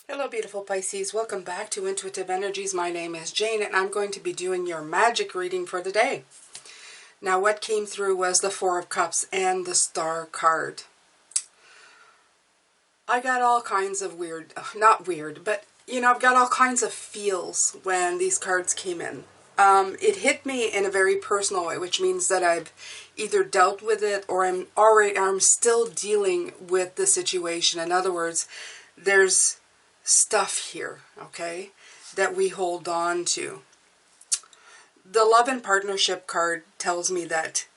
Hello beautiful Pisces, welcome back to Intuitive Energies. My name is Jane and I'm going to be doing your magic reading for the day. Now what came through was the Four of Cups and the Star card. I got all kinds of weird, not weird, but you know, I've got all kinds of feels when these cards came in. It hit me in a very personal way, which means that I've either dealt with it or I'm still dealing with the situation. In other words, there's stuff here, okay, that we hold on to. The love and partnership card tells me that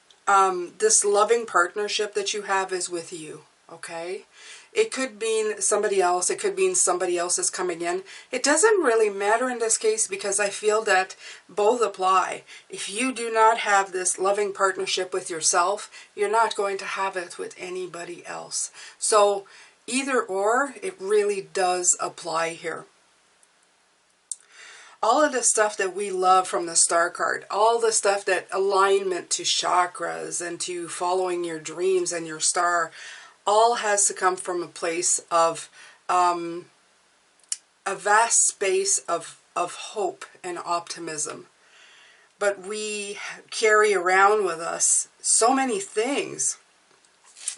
this loving partnership that you have is with you, okay? It could mean somebody else, it could mean somebody else is coming in. It doesn't really matter in this case because I feel that both apply. If you do not have this loving partnership with yourself, you're not going to have it with anybody else. So either or, it really does apply here. All of the stuff that we love from the Star card, all the stuff that alignment to chakras and to following your dreams and your star, all has to come from a place of a vast space of hope and optimism. But we carry around with us so many things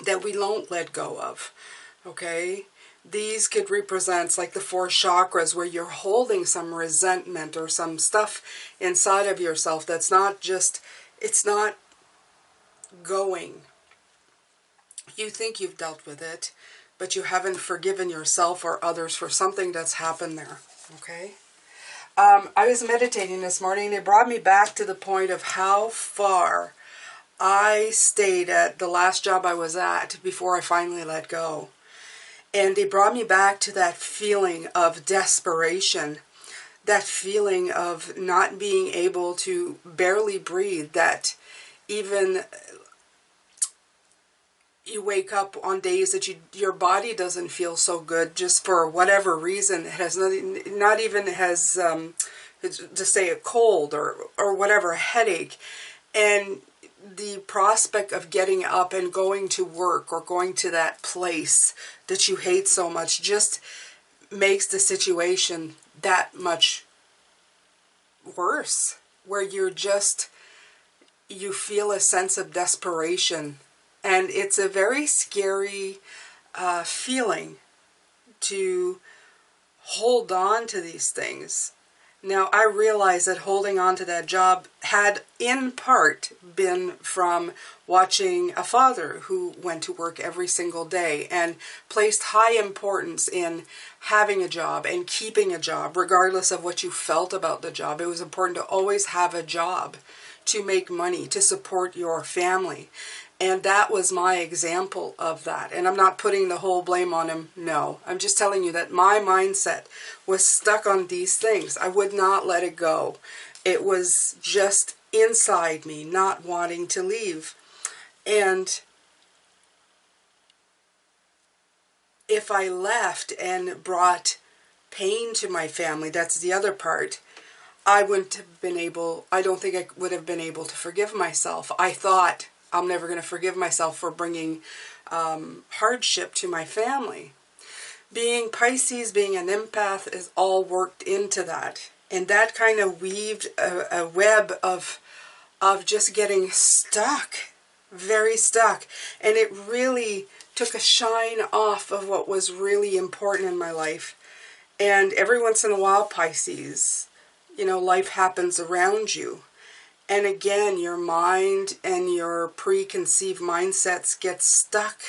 that we don't let go of. Okay, these could represent like the four chakras where you're holding some resentment or some stuff inside of yourself that's not just, it's not going. You think you've dealt with it, but you haven't forgiven yourself or others for something that's happened there. Okay, I was meditating this morning. It brought me back to the point of how far I stayed at the last job I was at before I finally let go. And it brought me back to that feeling of desperation, that feeling of not being able to barely breathe, that even you wake up on days that your body doesn't feel so good just for whatever reason. It has nothing, not even has, to say a cold or whatever, a headache. And the prospect of getting up and going to work or going to that place that you hate so much just makes the situation that much worse, where you feel a sense of desperation. And it's a very scary feeling to hold on to these things. Now, I realize that holding on to that job had in part been from watching a father who went to work every single day and placed high importance in having a job and keeping a job, regardless of what you felt about the job. It was important to always have a job, to make money, to support your family. And that was my example of that. And I'm not putting the whole blame on him. No, I'm just telling you that my mindset was stuck on these things. I would not let it go. It was just inside me, not wanting to leave. And if I left and brought pain to my family, that's the other part, I wouldn't have been able, I don't think I would have been able to forgive myself. I thought, I'm never going to forgive myself for bringing hardship to my family. Being Pisces, being an empath, is all worked into that. And that kind of weaved a web of just getting stuck, very stuck. And it really took a shine off of what was really important in my life. And every once in a while, Pisces, you know, life happens around you. And again, your mind and your preconceived mindsets get stuck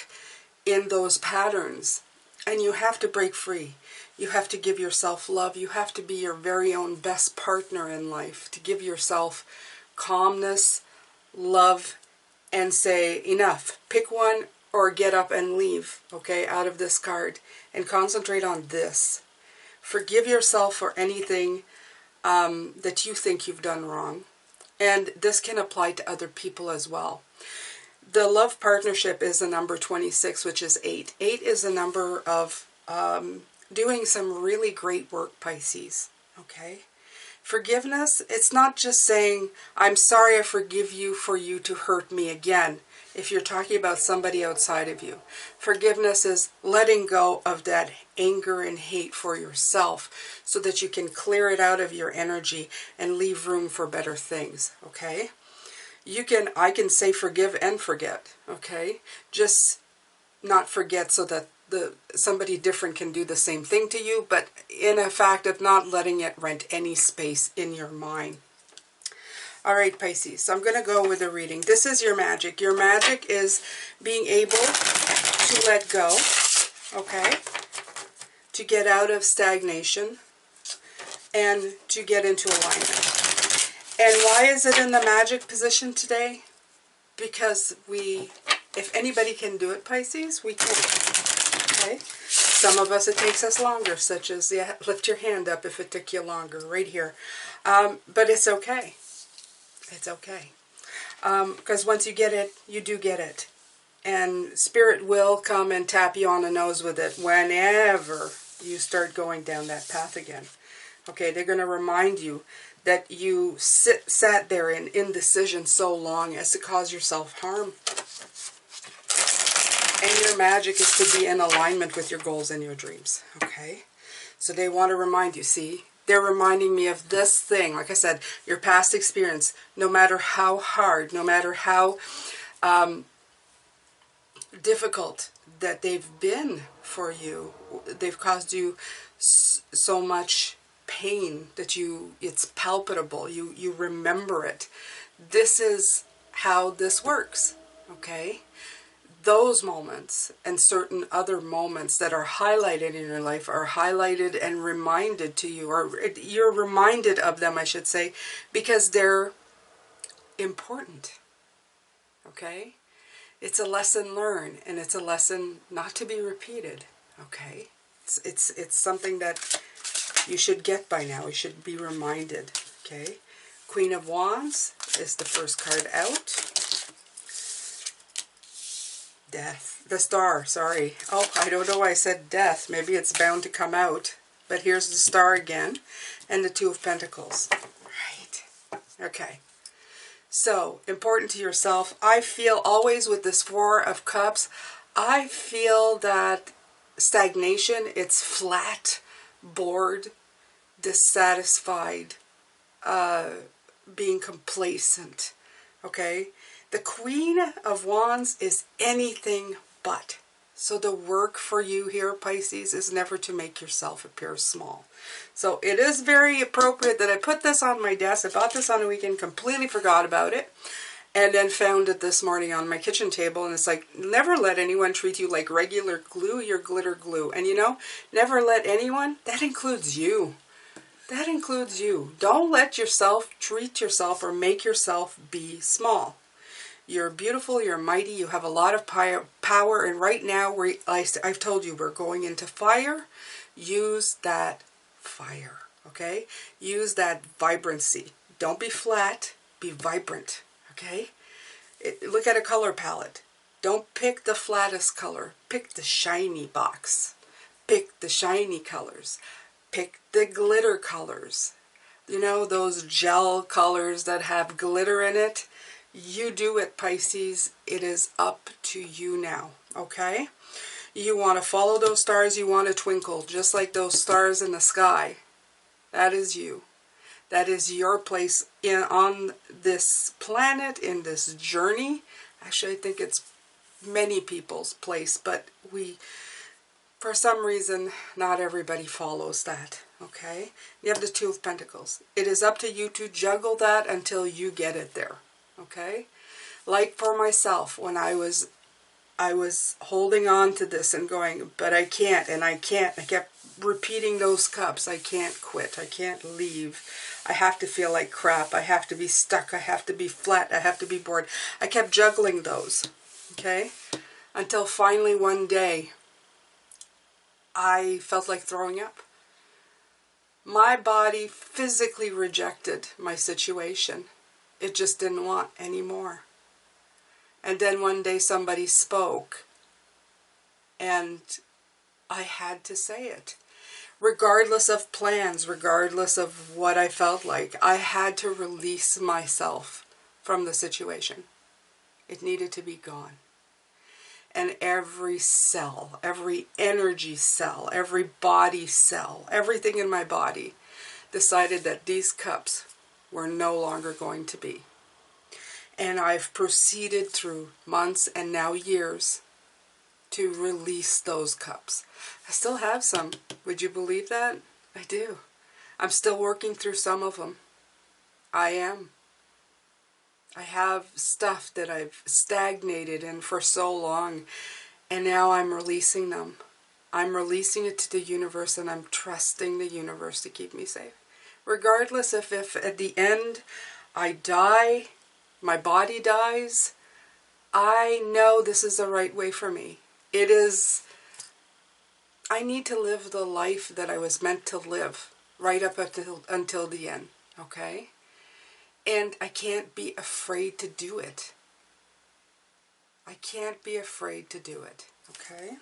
in those patterns. And you have to break free. You have to give yourself love. You have to be your very own best partner in life. To give yourself calmness, love, and say, enough. Pick one or get up and leave, okay, out of this card. And concentrate on this. Forgive yourself for anything that you think you've done wrong. And this can apply to other people as well. The love partnership is the number 26, which is 8. 8 is a number of doing some really great work, Pisces. Okay? Forgiveness, it's not just saying, I'm sorry, I forgive you for you to hurt me again. If you're talking about somebody outside of you. Forgiveness is letting go of that anger and hate for yourself so that you can clear it out of your energy and leave room for better things. Okay? I can say forgive and forget. Okay? Just not forget so that somebody different can do the same thing to you, but in a fact of not letting it rent any space in your mind. All right, Pisces, so I'm going to go with the reading. This is your magic. Your magic is being able to let go, okay, to get out of stagnation and to get into alignment. And why is it in the magic position today? Because if anybody can do it, Pisces, we can, okay? Some of us, it takes us longer, such as, yeah, lift your hand up if it took you longer, right here. But it's okay. It's okay. Because once you get it, you do get it. And Spirit will come and tap you on the nose with it whenever you start going down that path again. Okay, they're going to remind you that you sat there in indecision so long as to cause yourself harm. And your magic is to be in alignment with your goals and your dreams. Okay? So they want to remind you, see? They're reminding me of this thing. Like I said, your past experience, no matter how hard, no matter how difficult that they've been for you, they've caused you so much pain that it's palpable. You remember it. This is how this works, okay? Those moments and certain other moments that are highlighted in your life are highlighted and reminded to you, or you're reminded of them, I should say, because they're important, okay? It's a lesson learned, and it's a lesson not to be repeated, okay? It's something that you should get by now. You should be reminded, okay? Queen of Wands is the first card out. Death. The Star, sorry. Oh, I don't know why I said death. Maybe it's bound to come out. But here's the Star again. And the Two of Pentacles. Right. Okay. So, important to yourself. I feel always with this Four of Cups, I feel that stagnation, it's flat, bored, dissatisfied, being complacent. Okay? The Queen of Wands is anything but. So the work for you here, Pisces, is never to make yourself appear small. So it is very appropriate that I put this on my desk. I bought this on the weekend, completely forgot about it, and then found it this morning on my kitchen table. And it's like, never let anyone treat you like regular glue. You're glitter glue. And you know, never let anyone, that includes you. That includes you. Don't let yourself treat yourself or make yourself be small. You're beautiful, you're mighty, you have a lot of power, and right now, I've told you, we're going into fire. Use that fire, okay? Use that vibrancy. Don't be flat, be vibrant, okay? Look at a color palette. Don't pick the flattest color. Pick the shiny box. Pick the shiny colors. Pick the glitter colors. You know, those gel colors that have glitter in it. You do it, Pisces. It is up to you now, okay? You want to follow those stars. You want to twinkle, just like those stars in the sky. That is you. That is your place on this planet, in this journey. Actually, I think it's many people's place, but for some reason, not everybody follows that, Okay? You have the Two of Pentacles. It is up to you to juggle that until you get it there. Okay? Like for myself, when I was holding on to this and going, but I can't, and I can't. I kept repeating those cups. I can't quit. I can't leave. I have to feel like crap. I have to be stuck. I have to be flat. I have to be bored. I kept juggling those. Okay? Until finally one day, I felt like throwing up. My body physically rejected my situation. It just didn't want any more. And then one day somebody spoke, and I had to say it. Regardless of plans, regardless of what I felt like, I had to release myself from the situation. It needed to be gone. And every cell, every energy cell, every body cell, everything in my body decided that these cups were no longer going to be. And I've proceeded through months and now years to release those cups. I still have some. Would you believe that? I do. I'm still working through some of them. I am. I have stuff that I've stagnated in for so long, and now I'm releasing them. I'm releasing it to the universe, and I'm trusting the universe to keep me safe. Regardless if at the end I die, my body dies, I know this is the right way for me. It is, I need to live the life that I was meant to live right up until the end, okay? And I can't be afraid to do it. I can't be afraid to do it, okay?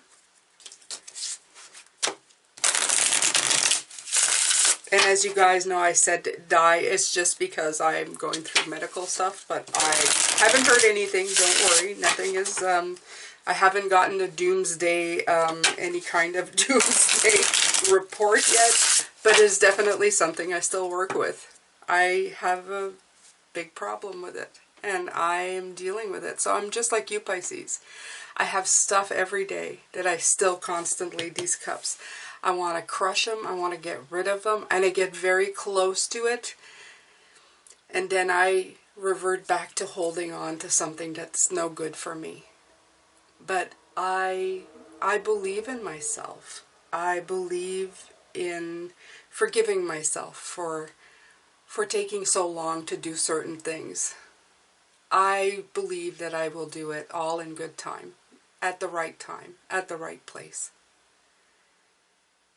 And as you guys know, I said die. It's just because I'm going through medical stuff, but I haven't heard anything. Don't worry. Nothing is, I haven't gotten a doomsday, any kind of doomsday report yet, but it's definitely something I still work with. I have a big problem with it, and I am dealing with it. So I'm just like you, Pisces. I have stuff every day that I still constantly, these cups, I want to crush them, I want to get rid of them, and I get very close to it, and then I revert back to holding on to something that's no good for me. But I believe in myself. I believe in forgiving myself for taking so long to do certain things. I believe that I will do it all in good time, at the right place.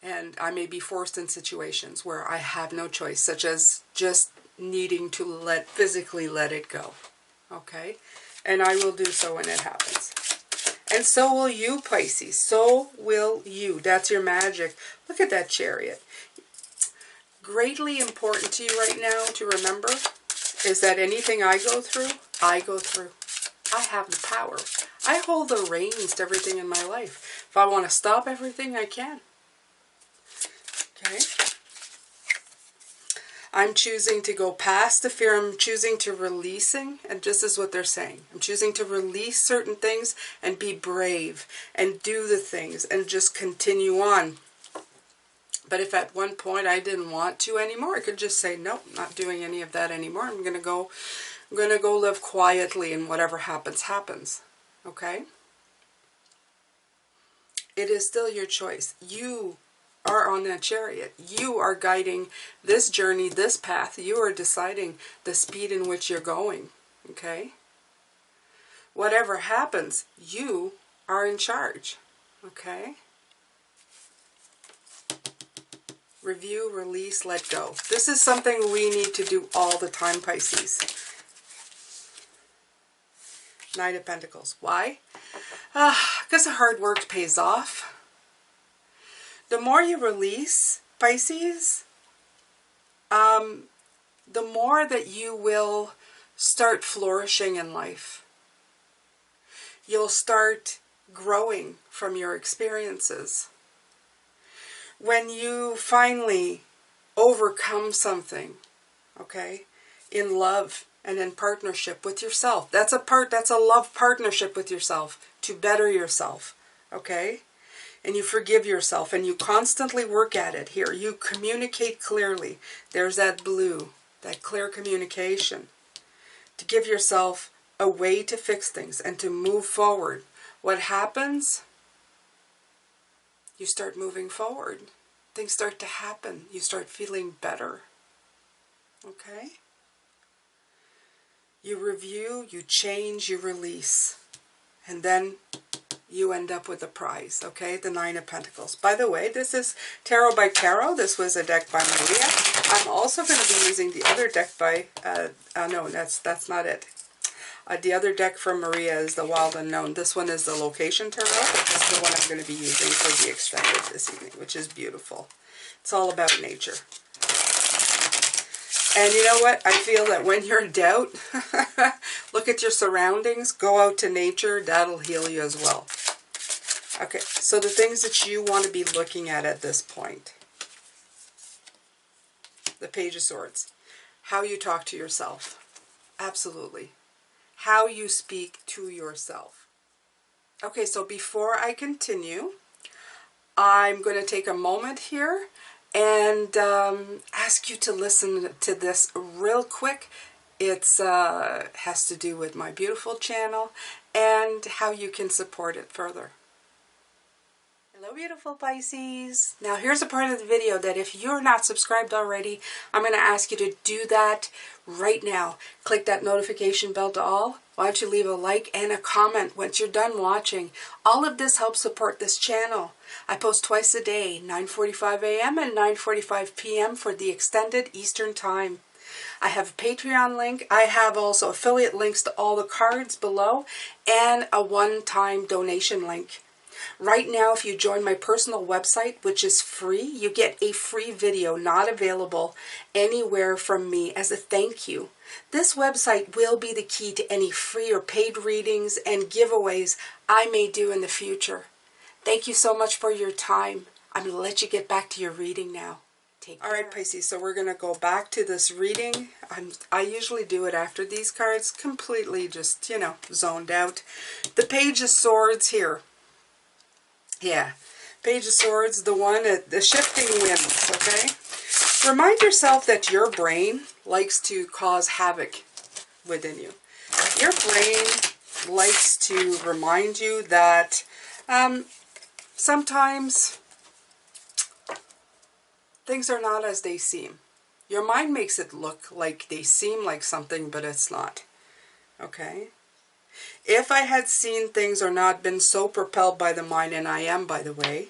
And I may be forced in situations where I have no choice, such as just needing to physically let it go. Okay? And I will do so when it happens. And so will you, Pisces. So will you. That's your magic. Look at that Chariot. Greatly important to you right now to remember is that anything I go through, I go through. I have the power. I hold the reins to everything in my life. If I want to stop everything, I can. Okay? I'm choosing to go past the fear. I'm choosing to releasing, and this is what they're saying. I'm choosing to release certain things and be brave and do the things and just continue on. But if at one point I didn't want to anymore, I could just say, nope, not doing any of that anymore. I'm gonna go live quietly, and whatever happens, happens. Okay? It is still your choice. You are on that Chariot. You are guiding this journey, this path. You are deciding the speed in which you're going. Okay? Whatever happens, you are in charge. Okay? Review, release, let go. This is something we need to do all the time, Pisces. Knight of Pentacles. Why? Because the hard work pays off. The more you release, Pisces, the more that you will start flourishing in life. You'll start growing from your experiences. When you finally overcome something, okay, in love and in partnership with yourself, that's a love partnership with yourself to better yourself, okay? and you forgive yourself, and you constantly work at it. Here, you communicate clearly. There's that blue, that clear communication. To give yourself a way to fix things and to move forward. What happens? You start moving forward. Things start to happen. You start feeling better. Okay? You review, you change, you release. And then you end up with a prize, okay? The Nine of Pentacles. By the way, this is Tarot by Tarot. This was a deck by Maria. I'm also going to be using the other deck by, no, that's not it. The other deck from Maria is the Wild Unknown. This one is the Location Tarot. This is the one I'm going to be using for the extended this evening, which is beautiful. It's all about nature. And you know what? I feel that when you're in doubt, look at your surroundings, go out to nature, that'll heal you as well. Okay, so the things that you want to be looking at this point. The Page of Swords. How you talk to yourself. Absolutely. How you speak to yourself. Okay, so before I continue, I'm going to take a moment here and ask you to listen to this real quick. It has to do with my beautiful channel and how you can support it further. Hello, beautiful Pisces. Now, here's a part of the video that if you're not subscribed already, I'm going to ask you to do that right now. Click that notification bell to all. Why don't you leave a like and a comment once you're done watching. All of this helps support this channel. I post twice a day, 9:45 a.m. and 9:45 p.m. for the extended Eastern time. I have a Patreon link. I have also affiliate links to all the cards below and a one-time donation link. Right now, if you join my personal website, which is free, you get a free video not available anywhere from me as a thank you. This website will be the key to any free or paid readings and giveaways I may do in the future. Thank you so much for your time. I'm going to let you get back to your reading now. Take care. All right, Pisces, so we're going to go back to this reading. I usually do it after these cards, completely just, you know, zoned out. The Page of Swords here. Yeah, Page of Swords, the one, the shifting winds, okay? Remind yourself that your brain likes to cause havoc within you. Your brain likes to remind you that sometimes things are not as they seem. Your mind makes it look like they seem like something, but it's not, okay? If I had seen things or not been so propelled by the mind, and I am, by the way,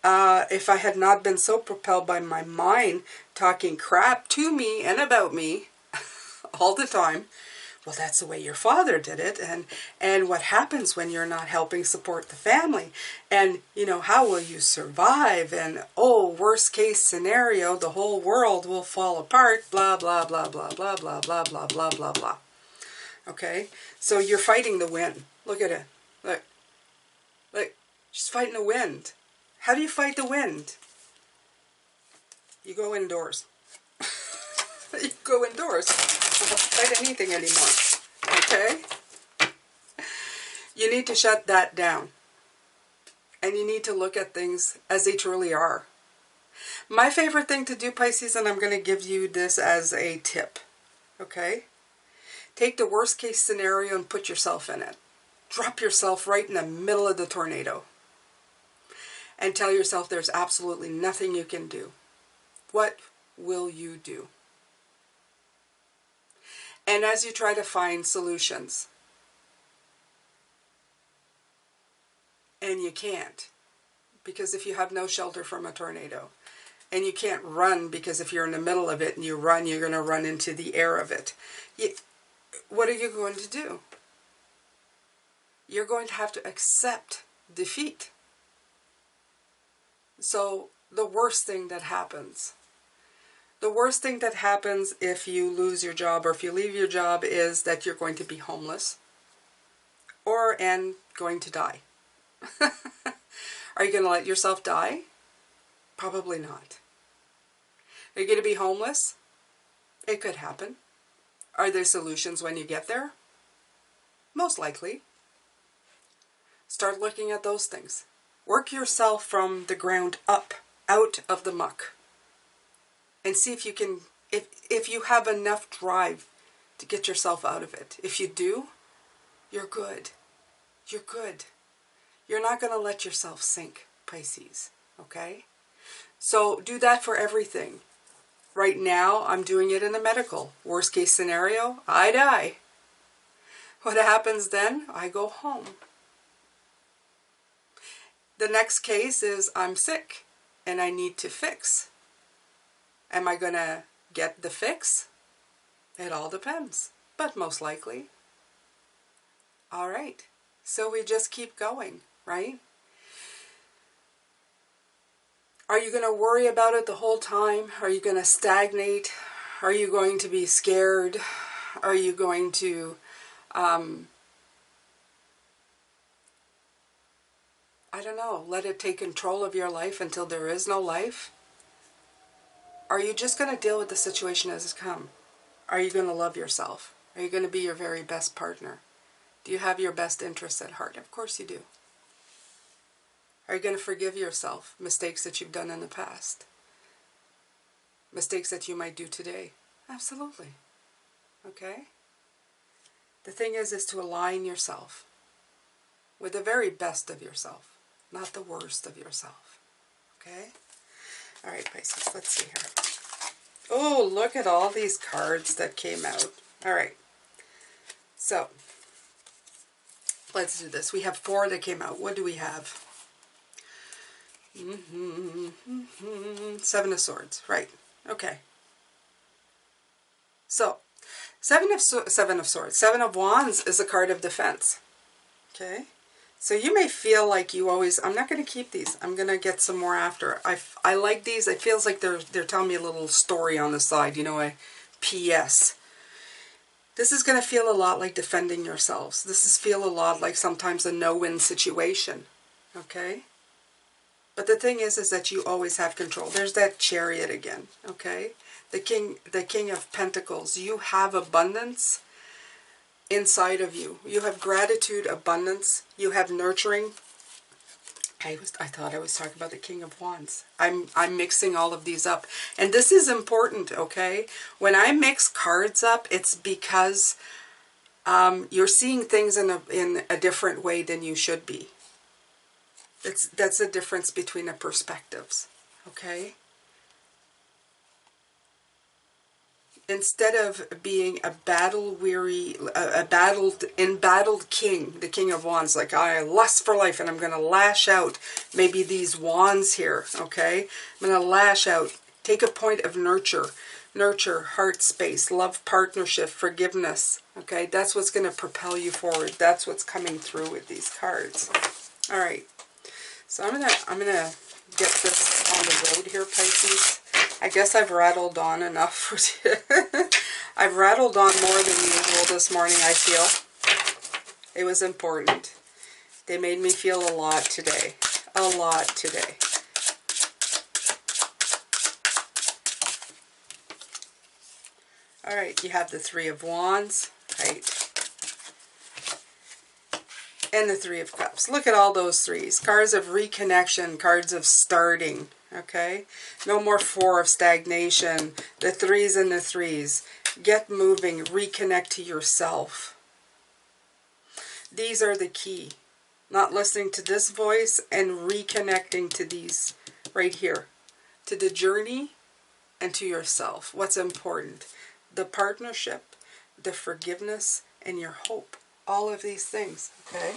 if I had not been so propelled by my mind talking crap to me and about me all the time, well, that's the way your father did it, and what happens when you're not helping support the family, and, you know, how will you survive, and, oh, worst case scenario, the whole world will fall apart, blah, blah, blah, blah, blah, blah, blah, blah, blah, blah, blah. Okay, so you're fighting the wind. Look at it. Look. Look. She's fighting the wind. How do you fight the wind? You go indoors. You go indoors. You don't fight anything anymore. Okay? You need to shut that down. And you need to look at things as they truly are. My favorite thing to do, Pisces, and I'm going to give you this as a tip. Okay? Take the worst case scenario and put yourself in it. Drop yourself right in the middle of the tornado. And tell yourself there's absolutely nothing you can do. What will you do? And as you try to find solutions, and you can't, because if you have no shelter from a tornado, and you can't run because if you're in the middle of it and you run, you're going to run into the air of it. What are you going to do? You're going to have to accept defeat. So the worst thing that happens if you lose your job or if you leave your job is that you're going to be homeless and going to die. Are you going to let yourself die? Probably not. Are you going to be homeless? It could happen. Are there solutions when you get there? Most likely. Start looking at those things. Work yourself from the ground up, out of the muck. And see if you can, if you have enough drive to get yourself out of it. If you do, you're good. You're good. You're not going to let yourself sink, Pisces. Okay? So do that for everything. Right now, I'm doing it in the medical. Worst case scenario, I die. What happens then? I go home. The next case is I'm sick and I need to fix. Am I going to get the fix? It all depends, but most likely. All right. So we just keep going, right? Are you going to worry about it the whole time? Are you going to stagnate? Are you going to be scared? Are you going to I don't know, let it take control of your life until there is no life? Are you just going to deal with the situation as it's come? Are you going to love yourself? Are you going to be your very best partner? Do you have your best interests at heart? Of course you do. Are you going to forgive yourself mistakes that you've done in the past? Mistakes that you might do today? Absolutely. Okay? The thing is to align yourself with the very best of yourself, not the worst of yourself. Okay? All right, Pisces, let's see here. Oh, look at all these cards that came out. All right. So, let's do this. We have 4 that came out. What do we have? 7 of Swords. Right. Okay. So, 7 of Swords. 7 of Wands is a card of defense. Okay? So you may feel like you always, I'm not going to keep these. I'm going to get some more after. I like these. It feels like they're telling me a little story on the side, you know, a PS. This is going to feel a lot like defending yourselves. This is feel a lot like sometimes a no-win situation. Okay? But the thing is that you always have control. There's that Chariot again. Okay? The King of Pentacles. You have abundance inside of you. You have gratitude, abundance. You have nurturing. I thought I was talking about the King of Wands. I'm mixing all of these up. And this is important, okay? When I mix cards up, it's because you're seeing things in a different way than you should be. That's the difference between the perspectives, okay? Instead of being a battle-weary, embattled king, the King of Wands, like I lust for life and I'm going to lash out, maybe these wands here, okay? I'm going to lash out, take a point of nurture, heart space, love, partnership, forgiveness, okay? That's what's going to propel you forward. That's what's coming through with these cards. All right, so I'm gonna get this on the road here, Pisces. I guess I've rattled on enough. I've rattled on more than usual this morning, I feel. It was important. They made me feel a lot today. A lot today. Alright, you have the 3 of Wands, right? And the 3 of Cups. Look at all those 3s. Cards of reconnection, cards of starting. Okay? No more 4 of stagnation. The 3s and the 3s. Get moving. Reconnect to yourself. These are the key. Not listening to this voice and reconnecting to these right here. To the journey and to yourself. What's important? The partnership, the forgiveness, and your hope. All of these things. Okay?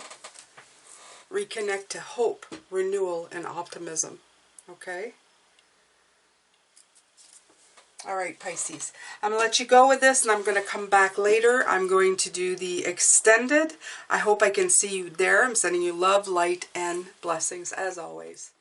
Reconnect to hope, renewal, and optimism. Okay? All right, Pisces. I'm going to let you go with this, and I'm going to come back later. I'm going to do the extended. I hope I can see you there. I'm sending you love, light, and blessings, as always.